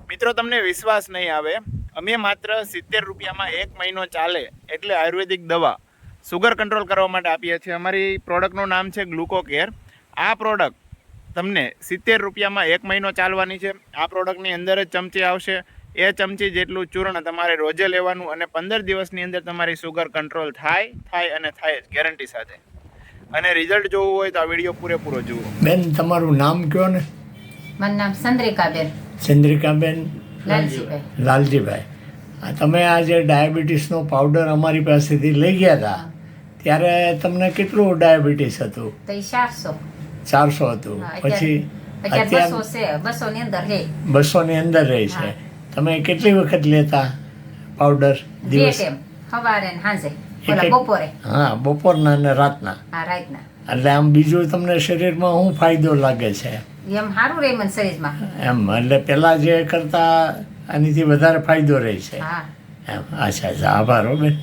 મિત્રો તમને વિશ્વાસ નહીં આવે, અમે માત્ર 70 રૂપિયામાં 1 મહિનો ચાલે એટલે આયુર્વેદિક દવા સુગર કંટ્રોલ કરવા માટે આપીએ છીએ. અમારી પ્રોડક્ટનું નામ છે ગ્લુકોકેર. આ પ્રોડક્ટ તમને 70 રૂપિયામાં 1 મહિનો ચાલવાની છે. આ પ્રોડક્ટની અંદર જ ચમચી આવશે. એ ચમચી જેટલું ચૂર્ણ તમારે રોજે લેવાનું અને 15 દિવસની અંદર તમારી સુગર કંટ્રોલ થાય અને થાય જ ગેરંટી સાથે. અને રિઝલ્ટ જોવું હોય તો આ વિડીયો પૂરેપૂરો જુઓ. બેન તમારું નામ કયો ને? મારું નામ ચંદ્રિકાબેન ચંદ્રિકાબેન લાલજીભાઈ. લાલજીભાઈ. તમે આ જે ડાયાબિટીસનો પાવડર અમારી પાસેથી લઈ ગયા હતા ત્યારે તમને કેટલું ડાયાબિટીસ હતું? તો એ 400. 400 હતું. પછી અત્યારે 200 છે. 200 ની અંદર રહે. 200 ની અંદર રહે છે. તમે કેટલી વખત લેતા પાવડર? દિવસ? 2 ટાઈમ, સવારે ને સાંજે. એક- બપોરે. હા, બપોરના અને રાતના. હા, રાતના. એટલે આમ બીજું તમને શરીરમાં શું ફાયદો લાગે છે એમ સારું રહે મને શરીરમાં. એમ? એટલે પહેલાં જે કરતા આનીથી વધારે ફાયદો રહે છે હા. એમ? અચ્છા, આભાર હો બેન.